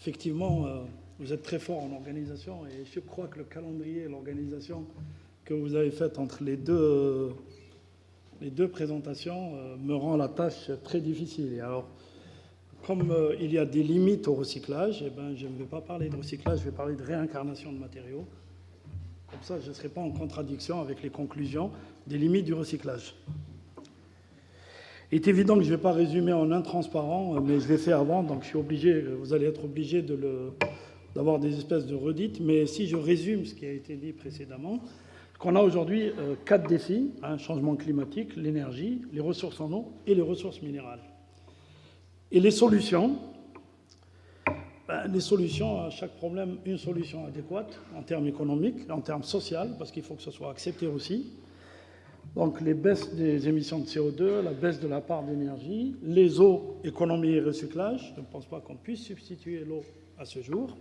Effectivement, vous êtes très fort en organisation et je crois que le calendrier et l'organisation que vous avez faite entre les deux présentations me rend la tâche très difficile. Et alors, comme il y a des limites au recyclage, eh ben, je ne vais pas parler de recyclage, je vais parler de réincarnation de matériaux. Comme ça, je ne serai pas en contradiction avec les conclusions des limites du recyclage. Il est évident que je ne vais pas résumer en intransparent, mais je l'ai fait avant, donc je suis obligé, vous allez être obligé d'avoir des espèces de redites. Mais si je résume ce qui a été dit précédemment, qu'on a aujourd'hui 4 défis, changement climatique, l'énergie, les ressources en eau et les ressources minérales. Et les solutions à chaque problème, une solution adéquate en termes économiques, en termes sociaux, parce qu'il faut que ce soit accepté aussi. Donc les baisses des émissions de CO2, la baisse de la part d'énergie, les eaux, économie et recyclage. Je ne pense pas qu'on puisse substituer l'eau à ce jour.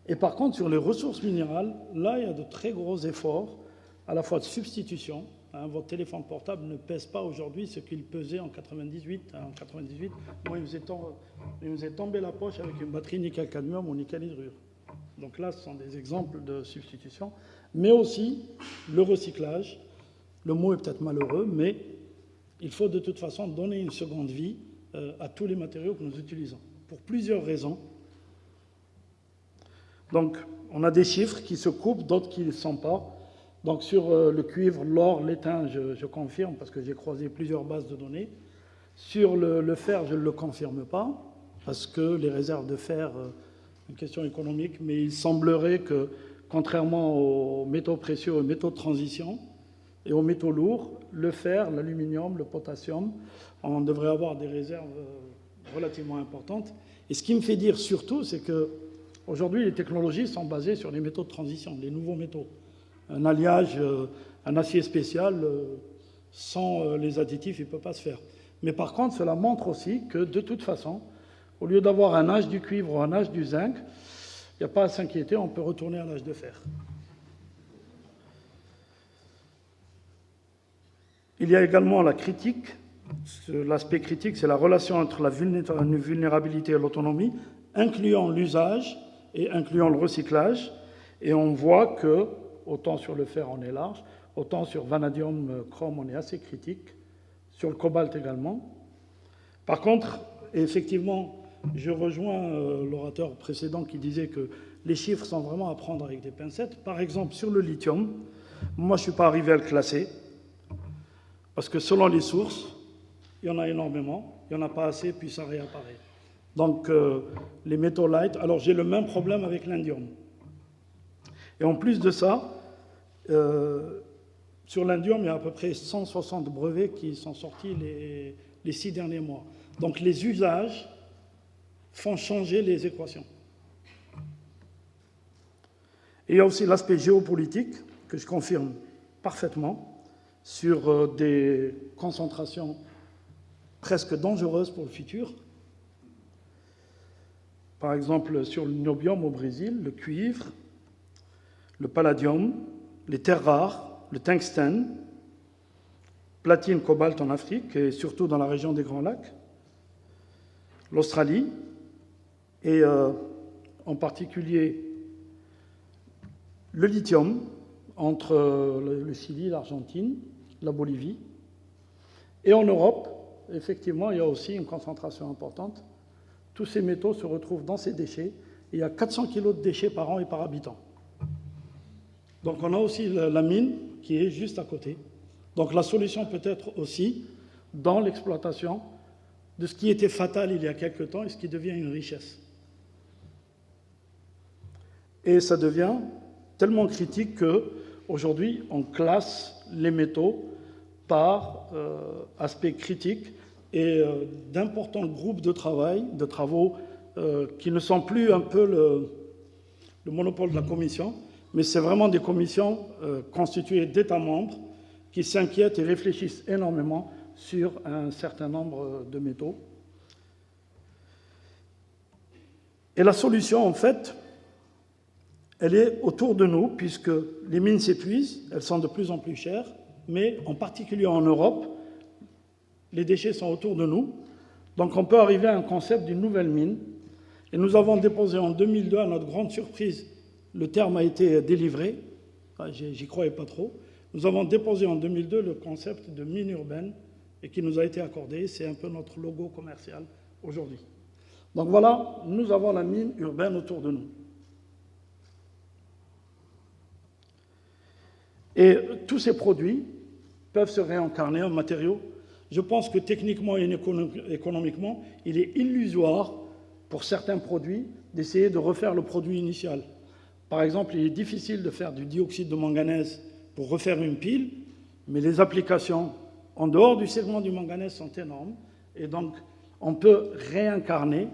Et par contre, sur les ressources minérales, là, il y a de très gros efforts, à la fois de substitution. Votre téléphone portable ne pèse pas aujourd'hui ce qu'il pesait en 98. En 98, moi, il nous est tombé la poche avec une batterie nickel-cadmium ou nickel-hydrure. Donc là, ce sont des exemples de substitution. Mais aussi le recyclage. Le mot est peut-être malheureux, mais il faut de toute façon donner une seconde vie à tous les matériaux que nous utilisons, pour plusieurs raisons. Donc, on a des chiffres qui se coupent, d'autres qui ne le sont pas. Donc, sur le cuivre, l'or, l'étain, je confirme, parce que j'ai croisé plusieurs bases de données. Sur le fer, je ne le confirme pas, parce que les réserves de fer, une question économique, mais il semblerait que, contrairement aux métaux précieux, aux métaux de transition, et aux métaux lourds, le fer, l'aluminium, le potassium, on devrait avoir des réserves relativement importantes. Et ce qui me fait dire surtout, c'est qu'aujourd'hui, les technologies sont basées sur les métaux de transition, les nouveaux métaux. Un alliage, un acier spécial, sans les additifs, il ne peut pas se faire. Mais par contre, cela montre aussi que, de toute façon, au lieu d'avoir un âge du cuivre ou un âge du zinc, il n'y a pas à s'inquiéter, on peut retourner à l'âge de fer. Il y a également la critique. L'aspect critique, c'est la relation entre la vulnérabilité et l'autonomie, incluant l'usage et incluant le recyclage. Et on voit que, autant sur le fer, on est large, autant sur vanadium, chrome, on est assez critique, sur le cobalt également. Par contre, effectivement, je rejoins l'orateur précédent qui disait que les chiffres sont vraiment à prendre avec des pincettes. Par exemple, sur le lithium, moi, je ne suis pas arrivé à le classer, parce que selon les sources, il y en a énormément, il n'y en a pas assez, puis ça réapparaît. Donc, les métaux light, alors j'ai le même problème avec l'indium. Et en plus de ça, sur l'indium, il y a à peu près 160 brevets qui sont sortis les 6 derniers mois. Donc, les usages font changer les équations. Et il y a aussi l'aspect géopolitique, que je confirme parfaitement, sur des concentrations presque dangereuses pour le futur. Par exemple, sur le niobium au Brésil, le cuivre, le palladium, les terres rares, le tungstène, platine, cobalt en Afrique et surtout dans la région des Grands Lacs, l'Australie et en particulier le lithium entre le Chili, l'Argentine, la Bolivie. Et en Europe, effectivement, il y a aussi une concentration importante. Tous ces métaux se retrouvent dans ces déchets. Et il y a 400 kg de déchets par an et par habitant. Donc on a aussi la mine qui est juste à côté. Donc la solution peut être aussi dans l'exploitation de ce qui était fatal il y a quelque temps et ce qui devient une richesse. Et ça devient tellement critique qu'aujourd'hui, on classe les métaux par aspect critique et d'importants groupes de travaux qui ne sont plus un peu le monopole de la Commission, mais c'est vraiment des commissions constituées d'États membres qui s'inquiètent et réfléchissent énormément sur un certain nombre de métaux. Et la solution, en fait, elle est autour de nous, puisque les mines s'épuisent, elles sont de plus en plus chères, mais en particulier en Europe, les déchets sont autour de nous. Donc on peut arriver à un concept d'une nouvelle mine Et nous avons déposé en 2002, à notre grande surprise, le terme a été délivré, enfin, j'y croyais pas trop, nous avons déposé en 2002 le concept de mine urbaine et qui nous a été accordé, c'est un peu notre logo commercial aujourd'hui. Donc voilà, nous avons la mine urbaine autour de nous. Et tous ces produits peuvent se réincarner en matériaux. Je pense que techniquement et économiquement, il est illusoire pour certains produits d'essayer de refaire le produit initial. Par exemple, il est difficile de faire du dioxyde de manganèse pour refaire une pile, mais les applications en dehors du segment du manganèse sont énormes, et donc on peut réincarner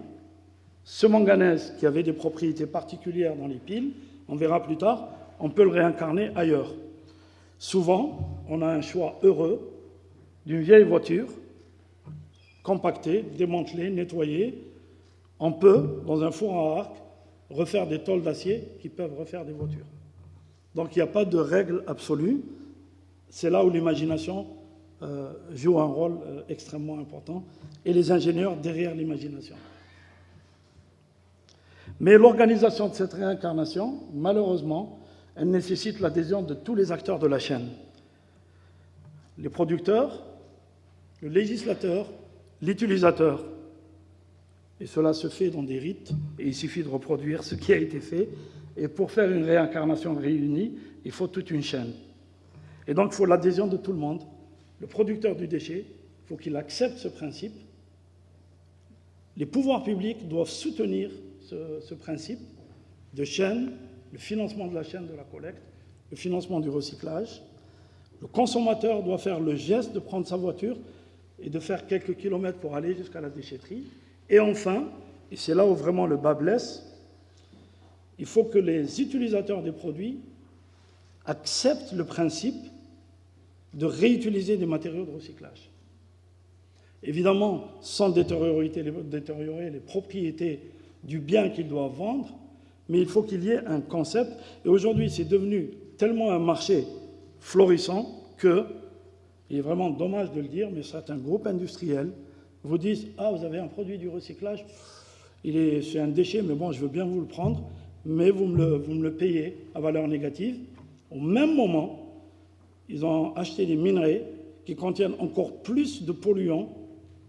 ce manganèse qui avait des propriétés particulières dans les piles, on verra plus tard, on peut le réincarner ailleurs. Souvent, on a un choix heureux d'une vieille voiture, compactée, démantelée, nettoyée. On peut, dans un four à arc, refaire des tôles d'acier qui peuvent refaire des voitures. Donc il n'y a pas de règle absolue. C'est là où l'imagination joue un rôle extrêmement important, et les ingénieurs derrière l'imagination. Mais l'organisation de cette réincarnation, malheureusement, elle nécessite l'adhésion de tous les acteurs de la chaîne. Les producteurs, le législateur, l'utilisateur. Et cela se fait dans des rites, et il suffit de reproduire ce qui a été fait. Et pour faire une réincarnation réunie, il faut toute une chaîne. Et donc il faut l'adhésion de tout le monde. Le producteur du déchet, il faut qu'il accepte ce principe. Les pouvoirs publics doivent soutenir ce principe de chaîne, le financement de la chaîne de la collecte, le financement du recyclage. Le consommateur doit faire le geste de prendre sa voiture et de faire quelques kilomètres pour aller jusqu'à la déchetterie. Et enfin, et c'est là où vraiment le bas blesse, il faut que les utilisateurs des produits acceptent le principe de réutiliser des matériaux de recyclage. Évidemment, sans détériorer les propriétés du bien qu'ils doivent vendre, mais il faut qu'il y ait un concept. Et aujourd'hui, c'est devenu tellement un marché florissant que, il est vraiment dommage de le dire, mais certains groupes industriels vous disent « Ah, vous avez un produit du recyclage, c'est un déchet, mais bon, je veux bien vous le prendre, mais vous me le payez à valeur négative. » Au même moment, ils ont acheté des minerais qui contiennent encore plus de polluants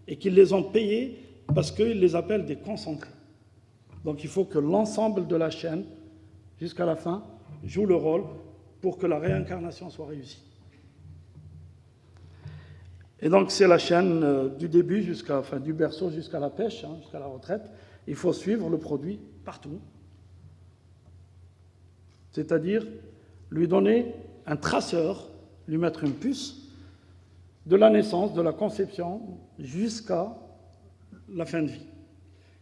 et qu'ils les ont payés parce qu'ils les appellent des concentrés. Donc il faut que l'ensemble de la chaîne, jusqu'à la fin, joue le rôle pour que la réincarnation soit réussie. Et donc c'est la chaîne du début du berceau jusqu'à la pêche, jusqu'à la retraite. Il faut suivre le produit partout. C'est-à-dire lui donner un traceur, lui mettre une puce, de la naissance, de la conception, jusqu'à la fin de vie.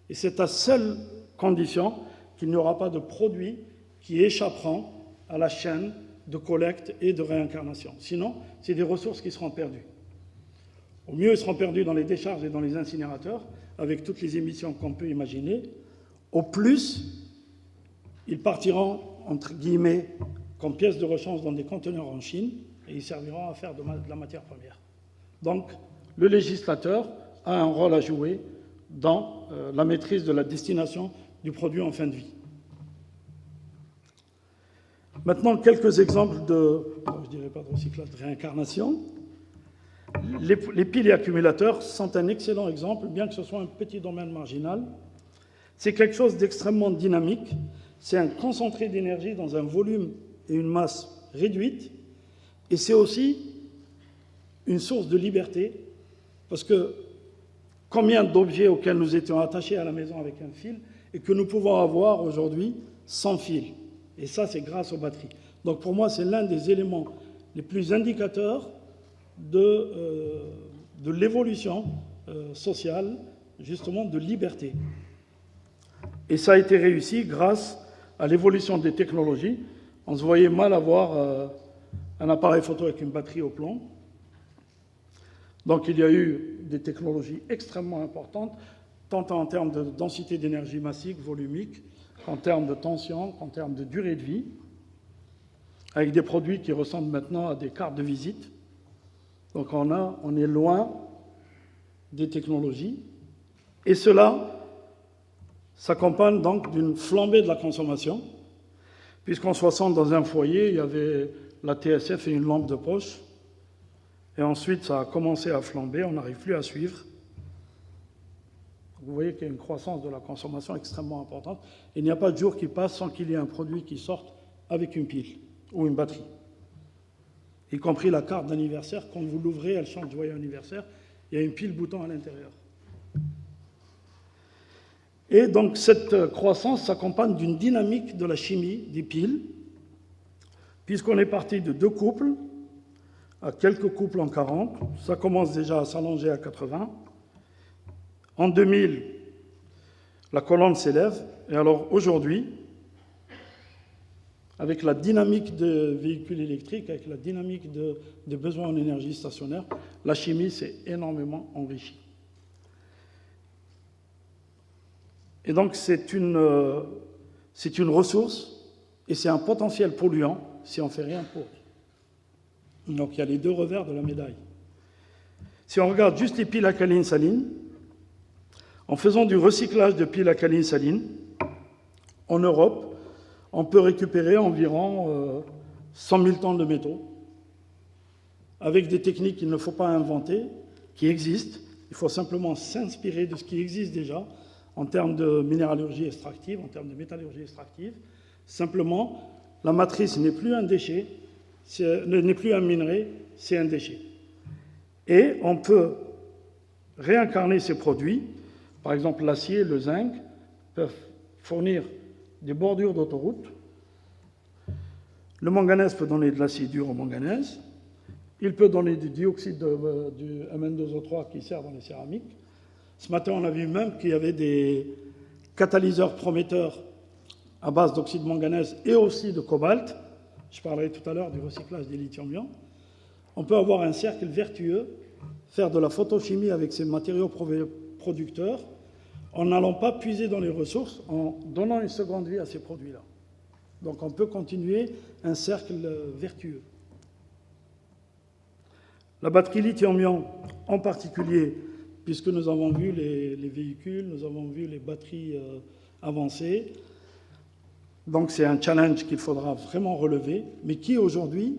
Et c'est à seule condition qu'il n'y aura pas de produits qui échapperont à la chaîne de collecte et de réincarnation. Sinon, c'est des ressources qui seront perdues. Au mieux, ils seront perdus dans les décharges et dans les incinérateurs, avec toutes les émissions qu'on peut imaginer. Au plus, ils partiront, entre guillemets, comme pièces de rechange dans des conteneurs en Chine, et ils serviront à faire de la matière première. Donc, le législateur a un rôle à jouer dans la maîtrise de la destination du produit en fin de vie. Maintenant, quelques exemples je dirais pas de recyclage, de réincarnation. Les piles et accumulateurs sont un excellent exemple, bien que ce soit un petit domaine marginal. C'est quelque chose d'extrêmement dynamique. C'est un concentré d'énergie dans un volume et une masse réduite. Et c'est aussi une source de liberté, parce que combien d'objets auxquels nous étions attachés à la maison avec un fil et que nous pouvons avoir aujourd'hui sans fil. Et ça, c'est grâce aux batteries. Donc pour moi, c'est l'un des éléments les plus indicateurs de l'évolution sociale, justement de liberté. Et ça a été réussi grâce à l'évolution des technologies. On se voyait mal avoir un appareil photo avec une batterie au plomb. Donc il y a eu des technologies extrêmement importantes, tant en termes de densité d'énergie massique, volumique, qu'en termes de tension, qu'en termes de durée de vie, avec des produits qui ressemblent maintenant à des cartes de visite. Donc on est loin des technologies. Et cela, s'accompagne donc d'une flambée de la consommation, puisqu'en 60, dans un foyer, il y avait la TSF et une lampe de poche, et ensuite ça a commencé à flamber, on n'arrive plus à suivre. Vous voyez qu'il y a une croissance de la consommation extrêmement importante. Il n'y a pas de jour qui passe sans qu'il y ait un produit qui sorte avec une pile ou une batterie. Y compris la carte d'anniversaire, quand vous l'ouvrez, elle chante joyeux anniversaire, il y a une pile bouton à l'intérieur. Et donc cette croissance s'accompagne d'une dynamique de la chimie des piles, puisqu'on est parti de 2 couples à quelques couples en 40, ça commence déjà à s'allonger à 80. En 2000, la colonne s'élève, et alors aujourd'hui, avec la dynamique de véhicules électriques, avec la dynamique de besoins en énergie stationnaire, la chimie s'est énormément enrichie. Et donc c'est une ressource et c'est un potentiel polluant si on ne fait rien pour. Donc il y a les 2 revers de la médaille. Si on regarde juste les piles alcalines salines, en faisant du recyclage de piles alcalines salines, en Europe, on peut récupérer environ 100 000 tonnes de métaux avec des techniques qu'il ne faut pas inventer, qui existent. Il faut simplement s'inspirer de ce qui existe déjà en termes de minéralogie extractive, en termes de métallurgie extractive. Simplement, la matrice n'est plus un déchet, n'est plus un minerai, c'est un déchet. Et on peut réincarner ces produits. Par exemple, l'acier, le zinc peuvent fournir des bordures d'autoroute. Le manganèse peut donner de l'acier dur au manganèse. Il peut donner du dioxyde du Mn2O3 qui sert dans les céramiques. Ce matin, on a vu même qu'il y avait des catalyseurs prometteurs à base d'oxyde de manganèse et aussi de cobalt. Je parlerai tout à l'heure du recyclage des lithium-ion. On peut avoir un cercle vertueux, faire de la photochimie avec ces matériaux producteurs, en n'allant pas puiser dans les ressources, en donnant une seconde vie à ces produits-là. Donc on peut continuer un cercle vertueux. La batterie lithium-ion en particulier, puisque nous avons vu les véhicules, nous avons vu les batteries avancées, donc c'est un challenge qu'il faudra vraiment relever, mais qui aujourd'hui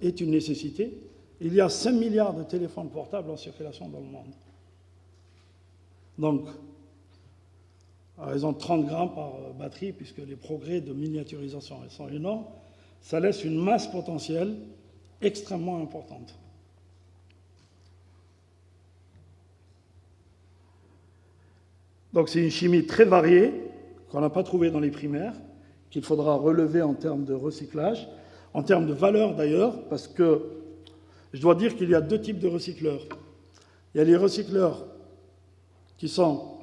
est une nécessité. Il y a 5 milliards de téléphones portables en circulation dans le monde. Donc, à raison de 30 grammes par batterie, puisque les progrès de miniaturisation sont énormes, ça laisse une masse potentielle extrêmement importante. Donc c'est une chimie très variée, qu'on n'a pas trouvée dans les primaires, qu'il faudra relever en termes de recyclage, en termes de valeur d'ailleurs, parce que je dois dire qu'il y a 2 types de recycleurs. Il y a les recycleurs qui sont,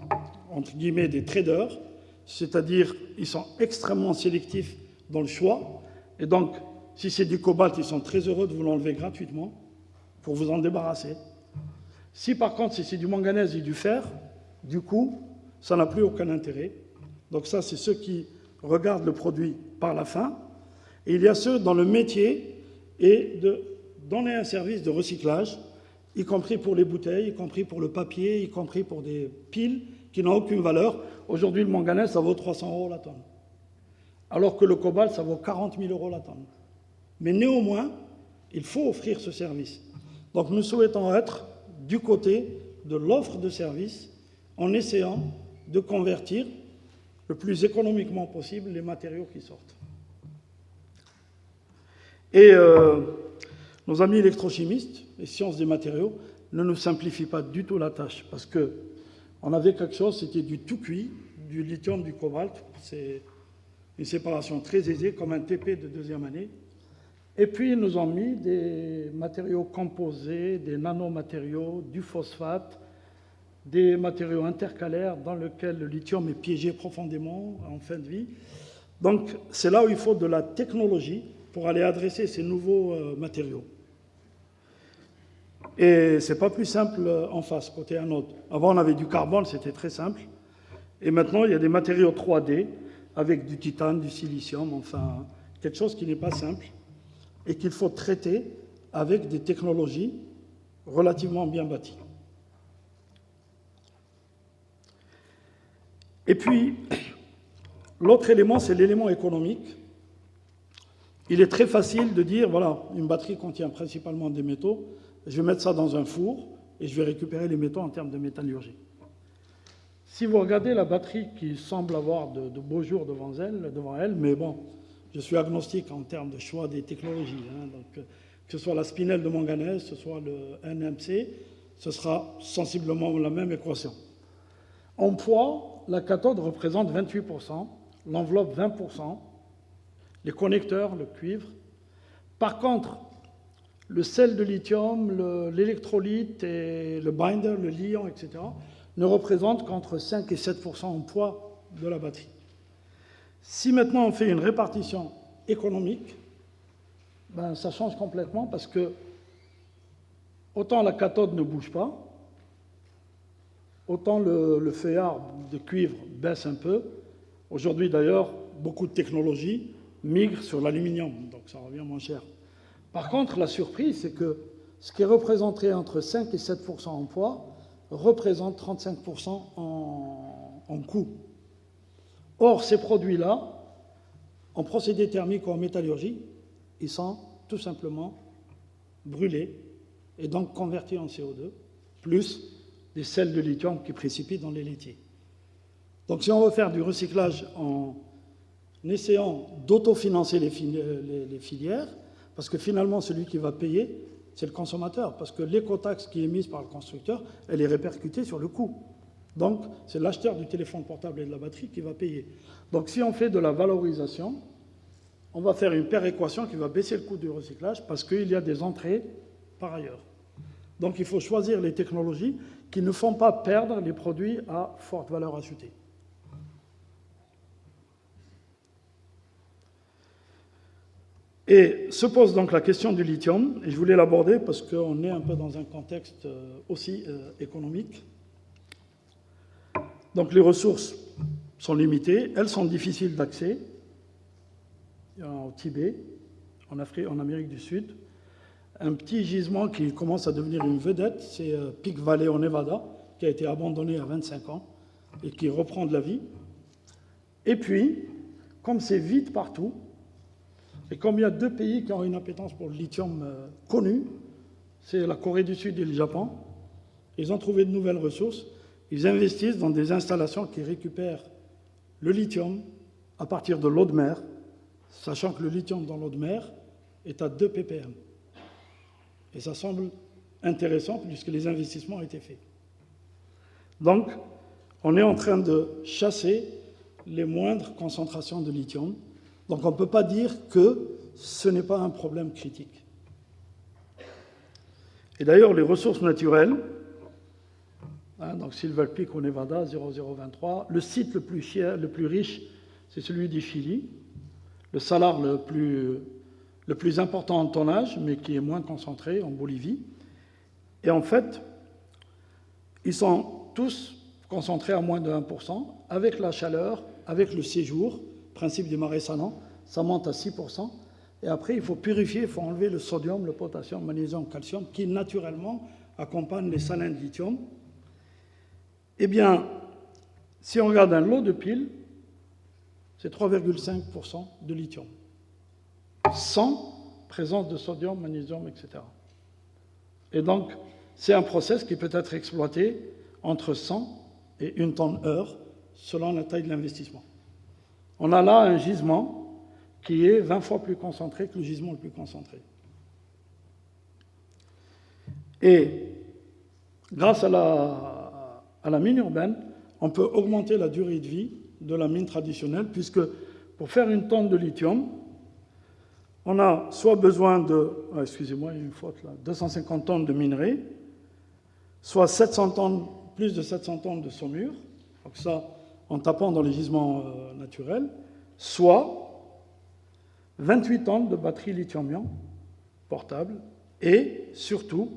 entre guillemets, des traders, c'est-à-dire ils sont extrêmement sélectifs dans le choix, et donc si c'est du cobalt, ils sont très heureux de vous l'enlever gratuitement pour vous en débarrasser. Si par contre c'est du manganèse et du fer, du coup, ça n'a plus aucun intérêt. Donc ça, c'est ceux qui regardent le produit par la fin, et il y a ceux dans le métier et de donner un service de recyclage, y compris pour les bouteilles, y compris pour le papier, y compris pour des piles qui n'ont aucune valeur. Aujourd'hui, le manganèse, ça vaut 300 € la tonne, alors que le cobalt, ça vaut 40 000 € la tonne. Mais néanmoins, il faut offrir ce service. Donc nous souhaitons être du côté de l'offre de service en essayant de convertir le plus économiquement possible les matériaux qui sortent. Et nos amis électrochimistes et sciences des matériaux ne nous simplifient pas du tout la tâche, parce qu'on avait quelque chose, c'était du tout cuit, du lithium, du cobalt, c'est une séparation très aisée, comme un TP de 2e année. Et puis ils nous ont mis des matériaux composés, des nanomatériaux, du phosphate, des matériaux intercalaires dans lesquels le lithium est piégé profondément en fin de vie. Donc c'est là où il faut de la technologie pour aller adresser ces nouveaux matériaux. Et c'est pas plus simple en face, côté anode. Avant on avait du carbone, c'était très simple. Et maintenant il y a des matériaux 3D avec du titane, du silicium, enfin quelque chose qui n'est pas simple et qu'il faut traiter avec des technologies relativement bien bâties. Et puis puis, l'autre élément, c'est l'élément économique. Il est très facile de dire, voilà, une batterie contient principalement des métaux, je vais mettre ça dans un four et je vais récupérer les métaux en termes de métallurgie. Si vous regardez la batterie qui semble avoir de beaux jours devant elle, mais bon, je suis agnostique en termes de choix des technologies. Donc, que ce soit la spinelle de manganèse, que ce soit le NMC, ce sera sensiblement la même équation. En poids, la cathode représente 28%, l'enveloppe 20%, les connecteurs, le cuivre. Par contre, le sel de lithium, l'électrolyte et le binder, le liant, etc., ne représentent qu'entre 5 et 7% en poids de la batterie. Si maintenant on fait une répartition économique, ben ça change complètement parce que autant la cathode ne bouge pas, autant le feuillard de cuivre baisse un peu. Aujourd'hui d'ailleurs, beaucoup de technologies migrent sur l'aluminium, donc ça revient moins cher. Par contre, la surprise, c'est que ce qui est représenté entre 5 et 7% en poids représente 35% en coût. Or, ces produits-là, en procédé thermique ou en métallurgie, ils sont tout simplement brûlés et donc convertis en CO2, plus des sels de lithium qui précipitent dans les laitiers. Donc si on veut faire du recyclage en essayant d'autofinancer les filières, parce que finalement celui qui va payer, c'est le consommateur, parce que l'écotaxe qui est mise par le constructeur, elle est répercutée sur le coût. Donc c'est l'acheteur du téléphone portable et de la batterie qui va payer. Donc si on fait de la valorisation, on va faire une péréquation qui va baisser le coût du recyclage parce qu'il y a des entrées par ailleurs. Donc il faut choisir les technologies qui ne font pas perdre les produits à forte valeur ajoutée. Et se pose donc la question du lithium, et je voulais l'aborder parce qu'on est un peu dans un contexte aussi économique. Donc les ressources sont limitées, elles sont difficiles d'accès. Au Tibet, en Afrique, en Amérique du Sud, un petit gisement qui commence à devenir une vedette, c'est Peak Valley au Nevada, qui a été abandonné à 25 ans et qui reprend de la vie. Et puis, comme c'est vide partout, et comme il y a deux pays qui ont une appétence pour le lithium connue, c'est la Corée du Sud et le Japon, ils ont trouvé de nouvelles ressources, ils investissent dans des installations qui récupèrent le lithium à partir de l'eau de mer, sachant que le lithium dans l'eau de mer est à 2 ppm. Et ça semble intéressant puisque les investissements ont été faits. Donc, on est en train de chasser les moindres concentrations de lithium. Donc, on ne peut pas dire que ce n'est pas un problème critique. Et d'ailleurs, les ressources naturelles, donc Silver Peak au Nevada, 0023, le site le plus riche, c'est celui du Chili. Le salar le plus important en tonnage, mais qui est moins concentré, en Bolivie. Et en fait, ils sont tous concentrés à moins de 1%. Avec la chaleur, avec le séjour, principe des marais salants, ça monte à 6%. Et après, il faut purifier, il faut enlever le sodium, le potassium, le magnésium, le calcium, qui naturellement accompagnent les salins de lithium. Eh bien, si on regarde un lot de piles, c'est 3,5% de lithium, sans présence de sodium, magnésium, etc. Et donc, c'est un process qui peut être exploité entre 100 et 1 tonne-heure, selon la taille de l'investissement. On a là un gisement qui est 20 fois plus concentré que le gisement le plus concentré. Et grâce à la mine urbaine, on peut augmenter la durée de vie de la mine traditionnelle, puisque pour faire une tonne de lithium, on a soit besoin de, excusez-moi, il y a une faute là, 250 tonnes de minerai, soit 700 tonnes, plus de 700 tonnes de saumure, donc ça en tapant dans les gisements naturels, soit 28 tonnes de batteries lithium-ion portables, et surtout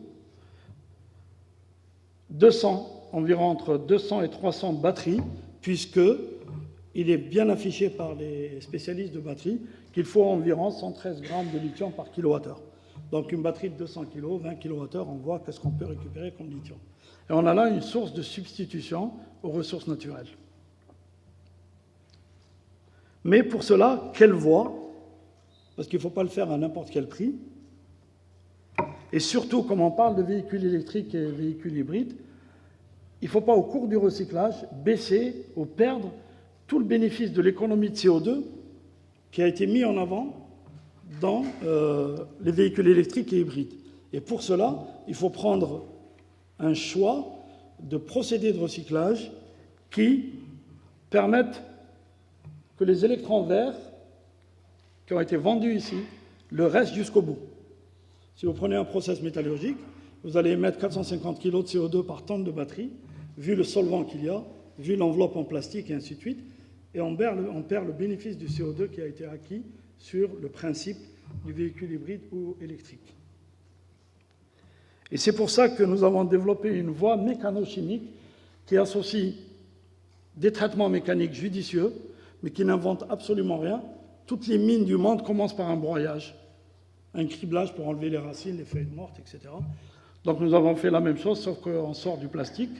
environ entre 200 et 300 batteries, puisque il est bien affiché par les spécialistes de batterie qu'il faut environ 113 grammes de lithium par kilowattheure. Donc une batterie de 200 kg, 20 kWh, on voit qu'est-ce qu'on peut récupérer comme lithium. Et on a là une source de substitution aux ressources naturelles. Mais pour cela, quelle voie? Parce qu'il ne faut pas le faire à n'importe quel prix. Et surtout, comme on parle de véhicules électriques et véhicules hybrides, il ne faut pas, au cours du recyclage, baisser ou perdre tout le bénéfice de l'économie de CO2 qui a été mis en avant dans les véhicules électriques et hybrides. Et pour cela, il faut prendre un choix de procédés de recyclage qui permettent que les électrons verts qui ont été vendus ici le restent jusqu'au bout. Si vous prenez un process métallurgique, vous allez émettre 450 kg de CO2 par tonne de batterie, vu le solvant qu'il y a, vu l'enveloppe en plastique et ainsi de suite, et on perd le bénéfice du CO2 qui a été acquis sur le principe du véhicule hybride ou électrique. Et c'est pour ça que nous avons développé une voie mécano-chimique qui associe des traitements mécaniques judicieux, mais qui n'invente absolument rien. Toutes les mines du monde commencent par un broyage, un criblage pour enlever les racines, les feuilles mortes, etc. Donc nous avons fait la même chose, sauf qu'on sort du plastique.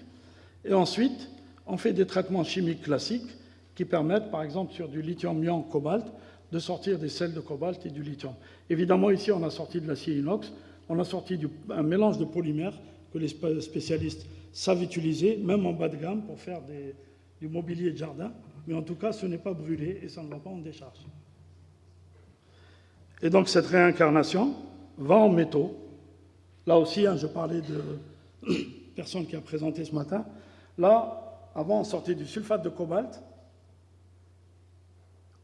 Et ensuite, on fait des traitements chimiques classiques qui permettent, par exemple, sur du lithium-ion cobalt, de sortir des sels de cobalt et du lithium. Évidemment, ici, on a sorti de l'acier inox, on a sorti un mélange de polymères que les spécialistes savent utiliser, même en bas de gamme, pour faire du mobilier de jardin. Mais en tout cas, ce n'est pas brûlé et ça ne va pas en décharge. Et donc, cette réincarnation va en métaux. Là aussi, je parlais de personne qui a présenté ce matin. Là, avant, on sortait du sulfate de cobalt.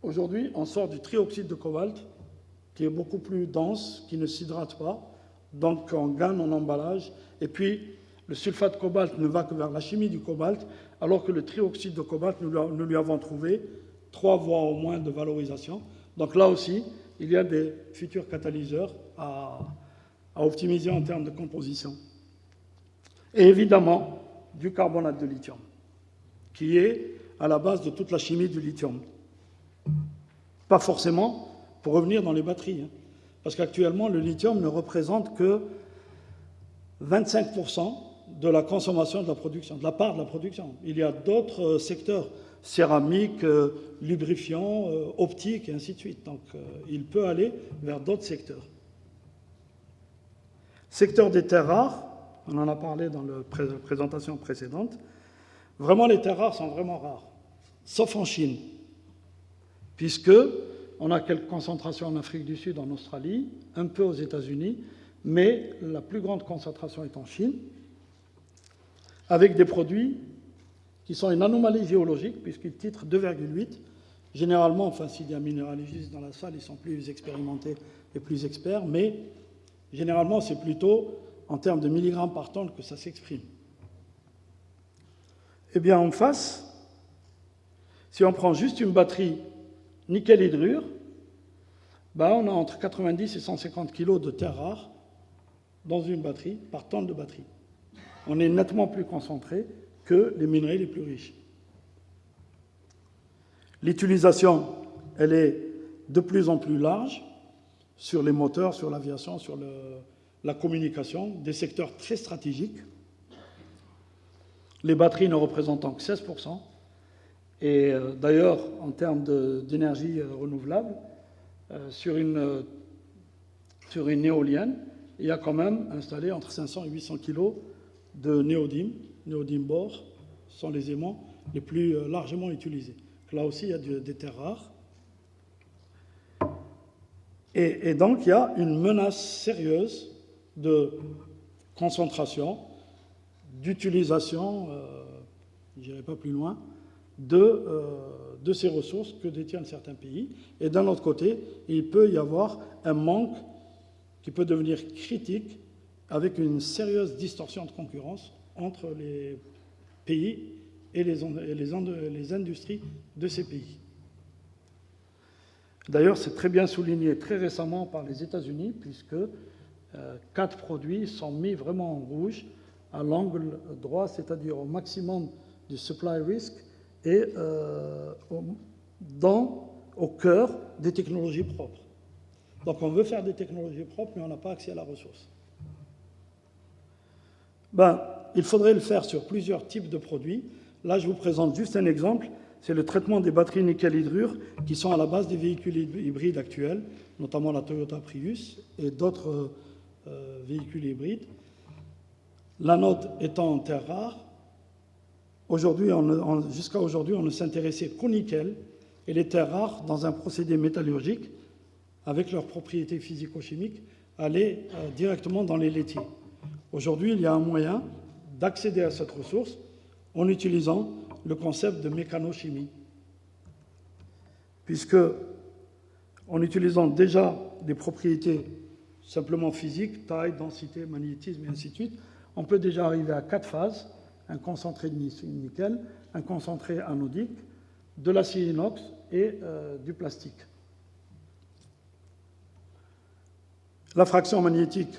Aujourd'hui, on sort du trioxyde de cobalt, qui est beaucoup plus dense, qui ne s'hydrate pas. Donc, on gagne en emballage. Et puis, le sulfate de cobalt ne va que vers la chimie du cobalt, alors que le trioxyde de cobalt, nous lui avons trouvé 3 voies au moins de valorisation. Donc là aussi, il y a des futurs catalyseurs à optimiser en termes de composition. Et évidemment, du carbonate de lithium, qui est à la base de toute la chimie du lithium. Pas forcément pour revenir dans les batteries, parce qu'actuellement, le lithium ne représente que 25% de la consommation de la production, de la part de la production. Il y a d'autres secteurs, céramique, lubrifiant, optique, et ainsi de suite. Donc, il peut aller vers d'autres secteurs. Secteur des terres rares, on en a parlé dans la présentation précédente. Vraiment, les terres rares sont vraiment rares, sauf en Chine, puisque on a quelques concentrations en Afrique du Sud, en Australie, un peu aux États-Unis, mais la plus grande concentration est en Chine, avec des produits qui sont une anomalie géologique, puisqu'ils titrent 2,8. Généralement, enfin, s'il y a un minéralogiste dans la salle, ils sont plus expérimentés et plus experts, mais généralement, c'est plutôt en termes de milligrammes par tonne que ça s'exprime. Eh bien, en face, si on prend juste une batterie nickel-hydrure, on a entre 90 et 150 kg de terres rares dans une batterie, par tonne de batterie. On est nettement plus concentré que les minerais les plus riches. L'utilisation, elle est de plus en plus large sur les moteurs, sur l'aviation, sur la communication, des secteurs très stratégiques. Les batteries ne représentant que 16%. Et d'ailleurs, en termes d'énergie renouvelable, sur une éolienne, il y a quand même installé entre 500 et 800 kg de néodyme bore, sont les aimants les plus largement utilisés. Là aussi, il y a des terres rares. Et donc, il y a une menace sérieuse de concentration, d'utilisation, je n'irai pas plus loin, de ces ressources que détiennent certains pays. Et d'un autre côté, il peut y avoir un manque qui peut devenir critique avec une sérieuse distorsion de concurrence entre les pays et les industries de ces pays. D'ailleurs, c'est très bien souligné très récemment par les États-Unis, puisque 4 produits sont mis vraiment en rouge à l'angle droit, c'est-à-dire au maximum du supply risk et au cœur des technologies propres. Donc on veut faire des technologies propres, mais on n'a pas accès à la ressource. Il faudrait le faire sur plusieurs types de produits. Là, je vous présente juste un exemple. c'est le traitement des batteries nickel-hydrure qui sont à la base des véhicules hybrides actuels, notamment la Toyota Prius et d'autres véhicules hybrides. L'anode étant en terre rare, jusqu'à aujourd'hui, on ne s'intéressait qu'au nickel et les terres rares, dans un procédé métallurgique, avec leurs propriétés physico-chimiques, allaient directement dans les laitiers. Aujourd'hui, il y a un moyen d'accéder à cette ressource en utilisant le concept de mécanochimie. Puisque, en utilisant déjà des propriétés simplement physiques, taille, densité, magnétisme et ainsi de suite, on peut déjà arriver à 4 phases, un concentré de nickel, un concentré anodique, de l'acier inox et du plastique. La fraction magnétique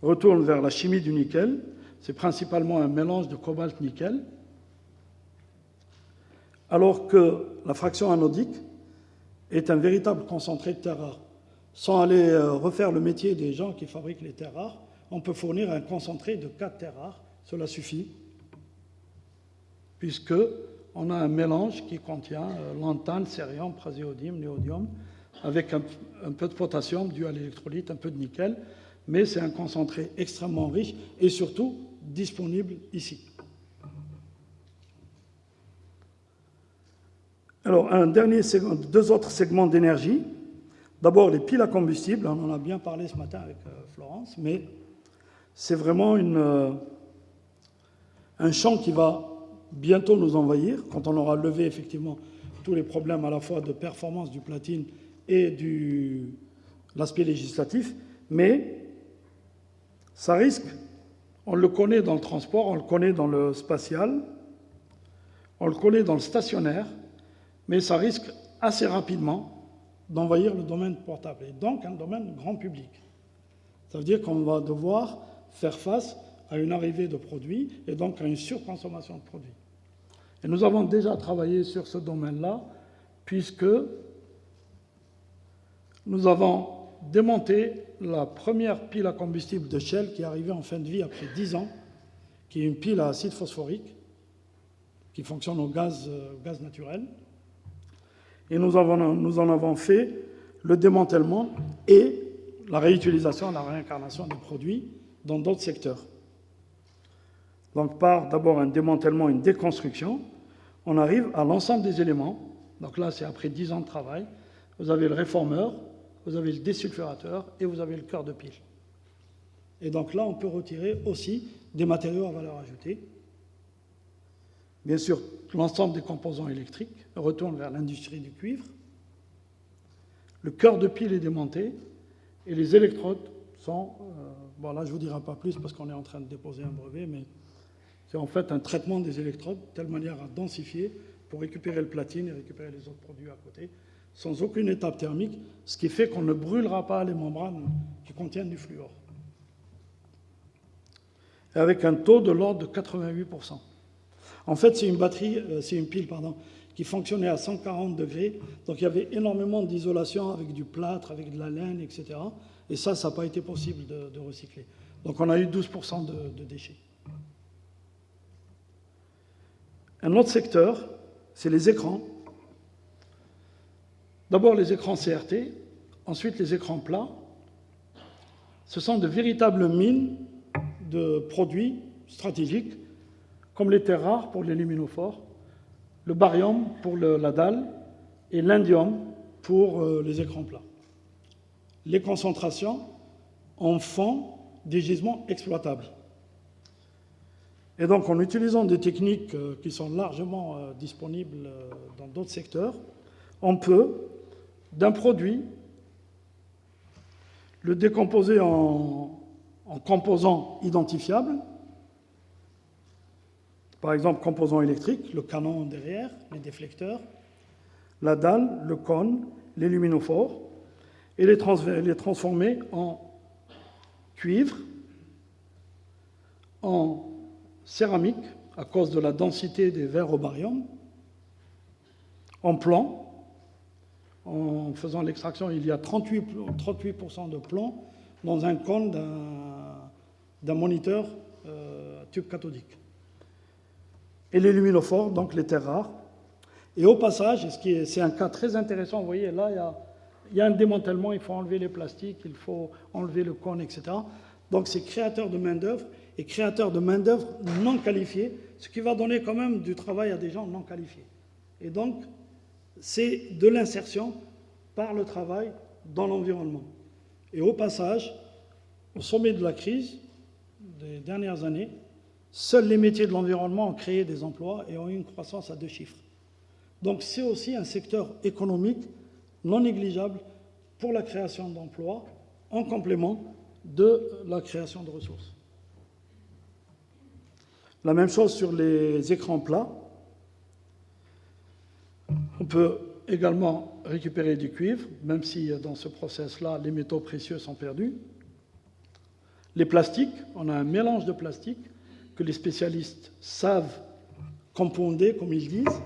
retourne vers la chimie du nickel. C'est principalement un mélange de cobalt-nickel. Alors que la fraction anodique est un véritable concentré de terres rares. Sans aller refaire le métier des gens qui fabriquent les terres rares, on peut fournir un concentré de 4 terres rares. Cela suffit, puisqu'on a un mélange qui contient lantane, cérium, praséodyme, néodyme, avec un peu de potassium dû à l'électrolyte, un peu de nickel, mais c'est un concentré extrêmement riche et surtout disponible ici. Alors, deux autres segments d'énergie. D'abord, les piles à combustible. On en a bien parlé ce matin avec Florence, mais c'est vraiment un champ qui va bientôt nous envahir, quand on aura levé effectivement tous les problèmes à la fois de performance du platine et de l'aspect législatif, mais ça risque, on le connaît dans le transport, on le connaît dans le spatial, on le connaît dans le stationnaire, mais ça risque assez rapidement d'envahir le domaine portable, et donc un domaine grand public. Ça veut dire qu'on va devoir faire face à une arrivée de produits et donc à une surconsommation de produits. Et nous avons déjà travaillé sur ce domaine-là, puisque nous avons démonté la première pile à combustible de Shell qui est arrivée en fin de vie après 10 ans, qui est une pile à acide phosphorique, qui fonctionne au gaz naturel. Et nous en avons fait le démantèlement et la réutilisation, la réincarnation des produits dans d'autres secteurs. Donc par d'abord un démantèlement, une déconstruction, on arrive à l'ensemble des éléments. Donc là, c'est après 10 ans de travail. Vous avez le réformeur, vous avez le désulfurateur et vous avez le cœur de pile. Et donc là, on peut retirer aussi des matériaux à valeur ajoutée. Bien sûr, l'ensemble des composants électriques retourne vers l'industrie du cuivre. Le cœur de pile est démonté et les électrodes sont... bon, là, je ne vous dirai pas plus parce qu'on est en train de déposer un brevet, mais c'est en fait un traitement des électrodes de telle manière à densifier pour récupérer le platine et récupérer les autres produits à côté, sans aucune étape thermique, ce qui fait qu'on ne brûlera pas les membranes qui contiennent du fluor. Et avec un taux de l'ordre de 88%. En fait, c'est une pile qui fonctionnait à 140 degrés, donc il y avait énormément d'isolation avec du plâtre, avec de la laine, etc. Et ça n'a pas été possible de recycler. Donc on a eu 12% de déchets. Un autre secteur, c'est les écrans. D'abord les écrans CRT, ensuite les écrans plats. Ce sont de véritables mines de produits stratégiques, comme les terres rares pour les luminophores, le barium pour la dalle et l'indium pour les écrans plats. Les concentrations en font des gisements exploitables. Et donc, en utilisant des techniques qui sont largement disponibles dans d'autres secteurs, on peut, d'un produit, le décomposer en composants identifiables. Par exemple, composants électriques, le canon derrière, les déflecteurs, la dalle, le cône, les luminophores, et les transformer en cuivre, en céramique, à cause de la densité des verres au barium, en plomb. En faisant l'extraction, il y a 38% de plomb dans un cône d'un moniteur tube cathodique. Et les luminophores, donc les terres rares, Et au passage, c'est un cas très intéressant, vous voyez, là, il y a un démantèlement, il faut enlever les plastiques, il faut enlever le cône, etc. Donc c'est créateur de main-d'œuvre et créateur de main-d'œuvre non qualifiée, ce qui va donner quand même du travail à des gens non qualifiés. Et donc, c'est de l'insertion par le travail dans l'environnement. Et au passage, au sommet de la crise des dernières années, seuls les métiers de l'environnement ont créé des emplois et ont eu une croissance à 2 chiffres. Donc c'est aussi un secteur économique non négligeable pour la création d'emplois en complément de la création de ressources. La même chose sur les écrans plats. On peut également récupérer du cuivre, même si dans ce process-là, les métaux précieux sont perdus. Les plastiques, on a un mélange de plastiques que les spécialistes savent componder, comme ils disent,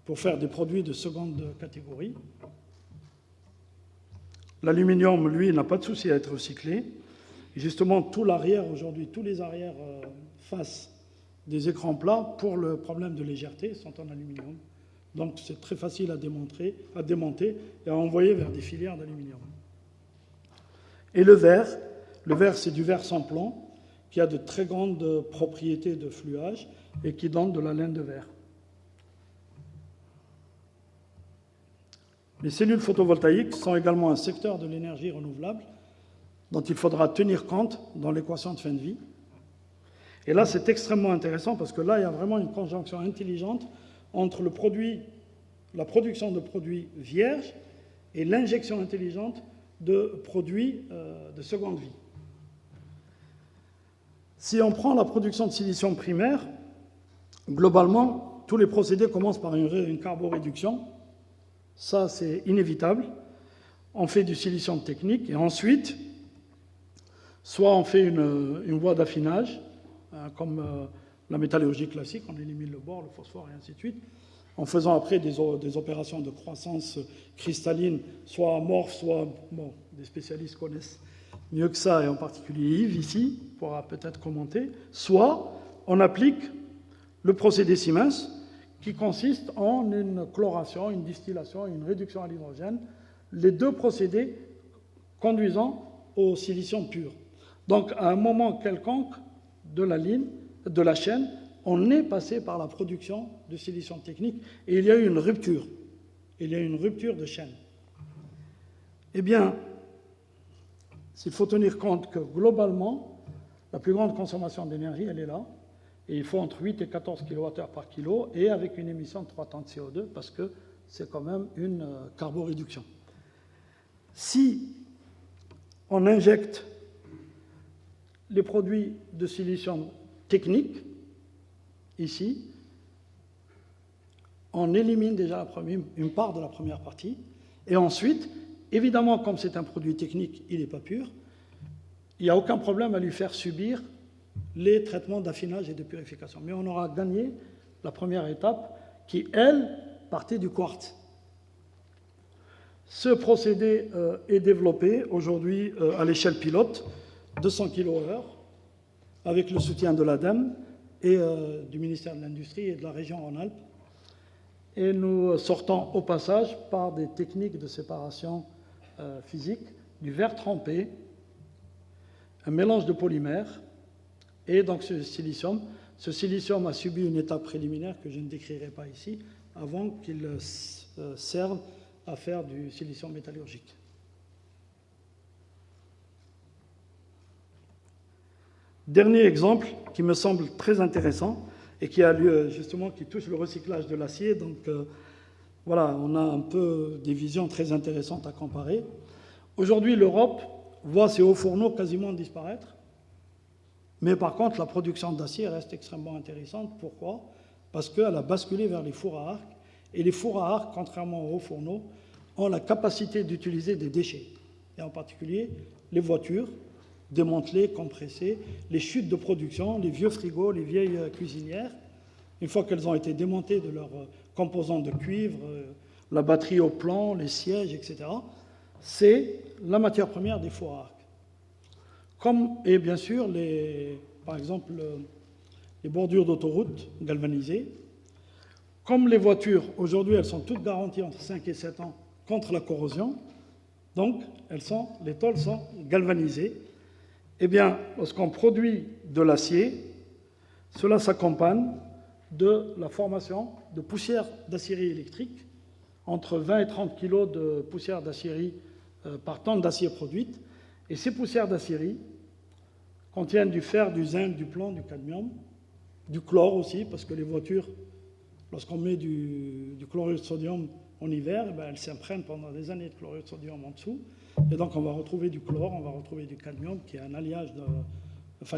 pour faire des produits de seconde catégorie. L'aluminium, lui, n'a pas de souci à être recyclé. Et justement, tout l'arrière aujourd'hui, tous les arrières faces des écrans plats, pour le problème de légèreté, sont en aluminium. Donc c'est très facile à démonter et à envoyer vers des filières d'aluminium. Et le verre, c'est du verre sans plomb, qui a de très grandes propriétés de fluage et qui donne de la laine de verre. Les cellules photovoltaïques sont également un secteur de l'énergie renouvelable dont il faudra tenir compte dans l'équation de fin de vie. Et là, c'est extrêmement intéressant parce que là, il y a vraiment une conjonction intelligente entre la production de produits vierges et l'injection intelligente de produits de seconde vie. Si on prend la production de silicium primaire, globalement, tous les procédés commencent par une carboréduction. Ça, c'est inévitable. On fait du silicium technique et ensuite, soit on fait une voie d'affinage, comme la métallurgie classique, on élimine le bore, le phosphore et ainsi de suite, en faisant après des opérations de croissance cristalline, soit amorphes, soit, bon, des spécialistes connaissent mieux que ça, et en particulier Yves ici, pourra peut-être commenter, soit on applique le procédé Siemens, qui consiste en une chloration, une distillation, une réduction à l'hydrogène, les deux procédés conduisant au silicium pur. Donc, à un moment quelconque de la chaîne, on est passé par la production de silicium technique et il y a eu une rupture. Il y a eu une rupture de chaîne. Eh bien, il faut tenir compte que globalement, la plus grande consommation d'énergie, elle est là. Et il faut entre 8 et 14 kWh par kilo, et avec une émission de 3 tonnes de CO2, parce que c'est quand même une carboréduction. Si on injecte les produits de silicium technique, ici, on élimine déjà une part de la première partie, et ensuite, évidemment, comme c'est un produit technique, il n'est pas pur, il n'y a aucun problème à lui faire subir les traitements d'affinage et de purification. Mais on aura gagné la première étape qui, elle, partait du quartz. Ce procédé est développé aujourd'hui à l'échelle pilote, 200 kWh, avec le soutien de l'ADEME et du ministère de l'Industrie et de la région Rhône-Alpes. Et nous sortons au passage par des techniques de séparation physique du verre trempé, un mélange de polymères, et donc ce silicium a subi une étape préliminaire que je ne décrirai pas ici, avant qu'il serve à faire du silicium métallurgique. Dernier exemple qui me semble très intéressant et qui a lieu justement, qui touche le recyclage de l'acier. Donc voilà, on a un peu des visions très intéressantes à comparer. Aujourd'hui, l'Europe voit ses hauts fourneaux quasiment disparaître. Mais par contre, la production d'acier reste extrêmement intéressante. Pourquoi ? Parce qu'elle a basculé vers les fours à arc. Et les fours à arc, contrairement aux hauts fourneaux, ont la capacité d'utiliser des déchets. Et en particulier, les voitures démantelées, compressées, les chutes de production, les vieux frigos, les vieilles cuisinières. Une fois qu'elles ont été démontées de leurs composants de cuivre, la batterie au plomb, les sièges, etc., c'est la matière première des fours à arc. Et bien sûr, par exemple, les bordures d'autoroute galvanisées, Comme les voitures, aujourd'hui, elles sont toutes garanties entre 5 et 7 ans contre la corrosion, donc les tôles sont galvanisées. Eh bien, lorsqu'on produit de l'acier, cela s'accompagne de la formation de poussière d'acierie électrique, entre 20 et 30 kg de poussière d'acierie par tonne d'acier produite. Et ces poussières d'acierie contiennent du fer, du zinc, du plomb, du cadmium, du chlore aussi, parce que les voitures, lorsqu'on met du chlorure de sodium en hiver, elles s'imprègnent pendant des années de chlorure de sodium en dessous. Et donc on va retrouver du chlore, on va retrouver du cadmium, qui est un alliage,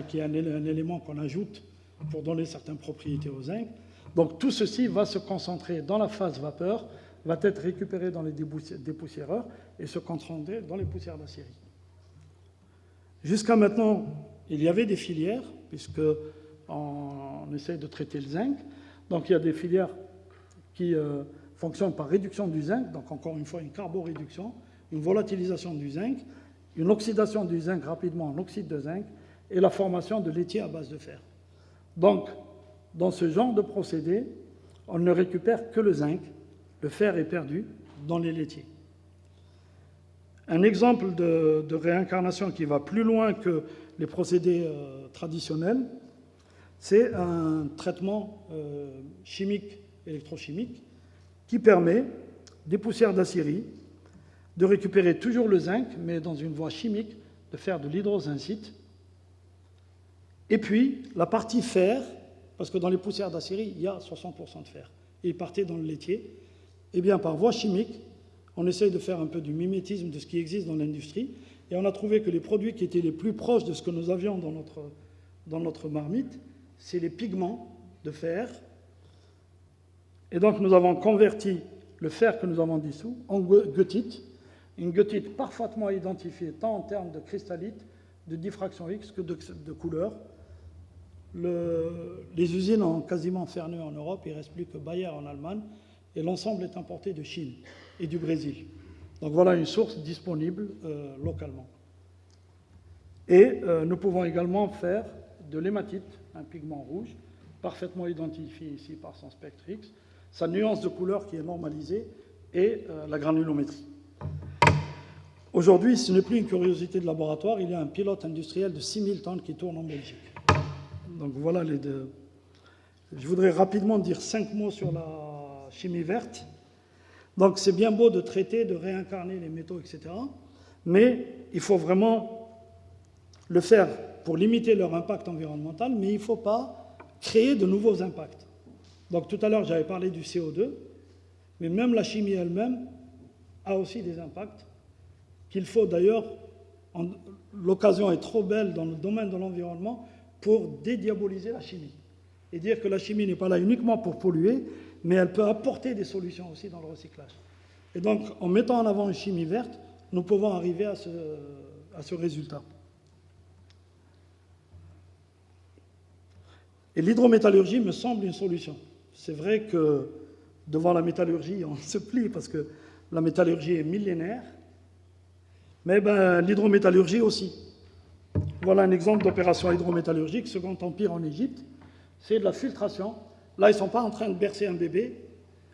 qui est un élément qu'on ajoute pour donner certaines propriétés au zinc. Donc tout ceci va se concentrer dans la phase vapeur, va être récupéré dans les dépoussiéreurs et se concentrer dans les poussières d'acierie. Jusqu'à maintenant, il y avait des filières, puisqu'on essaie de traiter le zinc. Donc il y a des filières qui fonctionnent par réduction du zinc, donc encore une fois une carboréduction, une volatilisation du zinc, une oxydation du zinc rapidement en oxyde de zinc et la formation de laitiers à base de fer. Donc, dans ce genre de procédé, on ne récupère que le zinc, le fer est perdu dans les laitiers. Un exemple de réincarnation qui va plus loin que les procédés traditionnels, c'est un traitement chimique, électrochimique, qui permet des poussières d'acierie de récupérer toujours le zinc, mais dans une voie chimique, de faire de l'hydrozincite. Et puis, la partie fer, parce que dans les poussières d'acierie, il y a 60% de fer, et il partait dans le laitier, et bien par voie chimique, on essaye de faire un peu du mimétisme de ce qui existe dans l'industrie, et on a trouvé que les produits qui étaient les plus proches de ce que nous avions dans notre marmite, c'est les pigments de fer. Et donc nous avons converti le fer que nous avons dissous en goethite, une goethite parfaitement identifiée tant en termes de cristallite, de diffraction X que de couleur. Les usines ont quasiment fermé en Europe, il ne reste plus que Bayer en Allemagne, et l'ensemble est importé de Chine et du Brésil. Donc voilà une source disponible localement. Et nous pouvons également faire de l'hématite, un pigment rouge, parfaitement identifié ici par son spectre X, sa nuance de couleur qui est normalisée et la granulométrie. Aujourd'hui, ce n'est plus une curiosité de laboratoire, il y a un pilote industriel de 6000 tonnes qui tourne en Belgique. Donc voilà les deux. Je voudrais rapidement dire 5 mots sur la chimie verte. Donc c'est bien beau de traiter, de réincarner les métaux, etc. Mais il faut vraiment le faire pour limiter leur impact environnemental, mais il ne faut pas créer de nouveaux impacts. Donc tout à l'heure, j'avais parlé du CO2, mais même la chimie elle-même a aussi des impacts qu'il faut d'ailleurs, l'occasion est trop belle dans le domaine de l'environnement pour dédiaboliser la chimie et dire que la chimie n'est pas là uniquement pour polluer, mais elle peut apporter des solutions aussi dans le recyclage. Et donc, en mettant en avant une chimie verte, nous pouvons arriver à ce résultat. Et l'hydrométallurgie me semble une solution. C'est vrai que devant la métallurgie, on se plie parce que la métallurgie est millénaire, mais l'hydrométallurgie aussi. Voilà un exemple d'opération hydrométallurgique, Second Empire en Égypte. C'est de la filtration. Là, ils ne sont pas en train de bercer un bébé.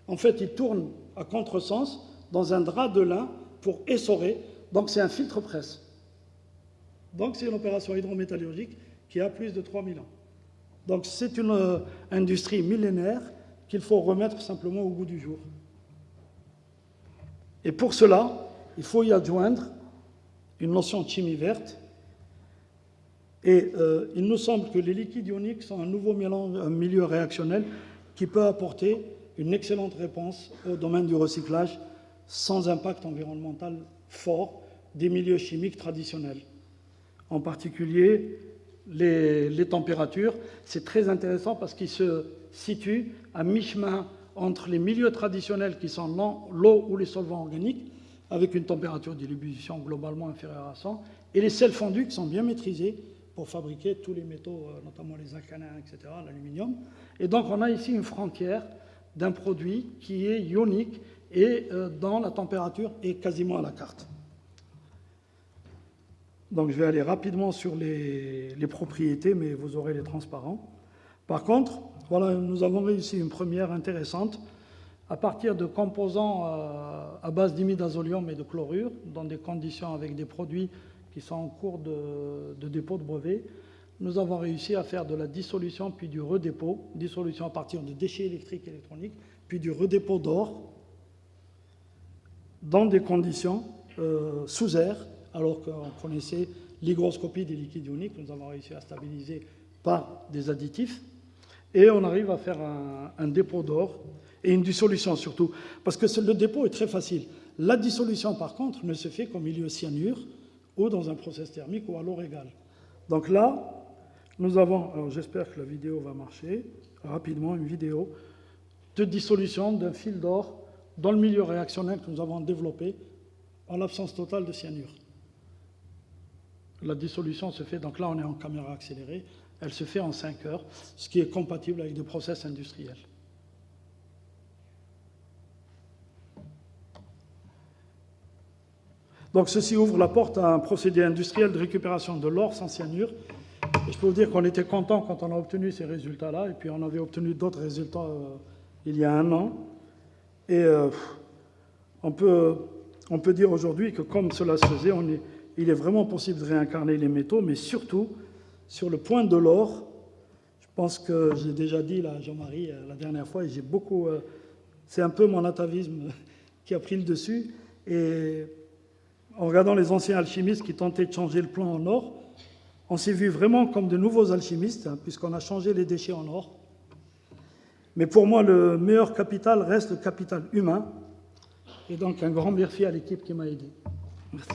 En fait, ils tournent à contresens dans un drap de lin pour essorer. Donc, c'est un filtre-presse. Donc, c'est une opération hydrométallurgique qui a plus de 3000 ans. Donc, c'est une industrie millénaire qu'il faut remettre simplement au goût du jour. Et pour cela, il faut y adjoindre une notion de chimie verte. Et il nous semble que les liquides ioniques sont un nouveau milieu réactionnel qui peut apporter une excellente réponse au domaine du recyclage sans impact environnemental fort des milieux chimiques traditionnels. En particulier, les températures, c'est très intéressant parce qu'ils se situent à mi-chemin entre les milieux traditionnels qui sont l'eau ou les solvants organiques, avec une température d'ébullition globalement inférieure à 100, et les sels fondus qui sont bien maîtrisés pour fabriquer tous les métaux, notamment les alcalins, etc., l'aluminium. Et donc on a ici une frontière d'un produit qui est ionique et dont la température est quasiment à la carte. Donc je vais aller rapidement sur les propriétés, mais vous aurez les transparents. Par contre, voilà, nous avons réussi une première intéressante à partir de composants à base d'imidazolium et de chlorure, dans des conditions avec des produits qui sont en cours de dépôt de brevet. Nous avons réussi à faire de la dissolution puis du redépôt, dissolution à partir de déchets électriques et électroniques, puis du redépôt d'or dans des conditions sous air, alors qu'on connaissait l'hygroscopie des liquides ioniques. Nous avons réussi à stabiliser par des additifs et on arrive à faire un dépôt d'or et une dissolution surtout, parce que le dépôt est très facile. La dissolution, par contre, ne se fait qu'au milieu cyanure ou dans un process thermique ou à l'eau égale. Donc là, nous avons, alors j'espère que la vidéo va marcher, rapidement, une vidéo de dissolution d'un fil d'or dans le milieu réactionnel que nous avons développé en l'absence totale de cyanure. La dissolution se fait, donc là on est en caméra accélérée, elle se fait en 5 heures, ce qui est compatible avec des process industriels. Donc ceci ouvre la porte à un procédé industriel de récupération de l'or sans cyanure. Et je peux vous dire qu'on était content quand on a obtenu ces résultats-là, et puis on avait obtenu d'autres résultats il y a 1 an. Et on peut dire aujourd'hui que comme cela se faisait, il est vraiment possible de réincarner les métaux, mais surtout, sur le point de l'or, je pense que j'ai déjà dit là, Jean-Marie, la dernière fois, et j'ai beaucoup... c'est un peu mon atavisme qui a pris le dessus, et en regardant les anciens alchimistes qui tentaient de changer le plomb en or, on s'est vu vraiment comme de nouveaux alchimistes, puisqu'on a changé les déchets en or. Mais pour moi, le meilleur capital reste le capital humain. Et donc, un grand merci à l'équipe qui m'a aidé. Merci.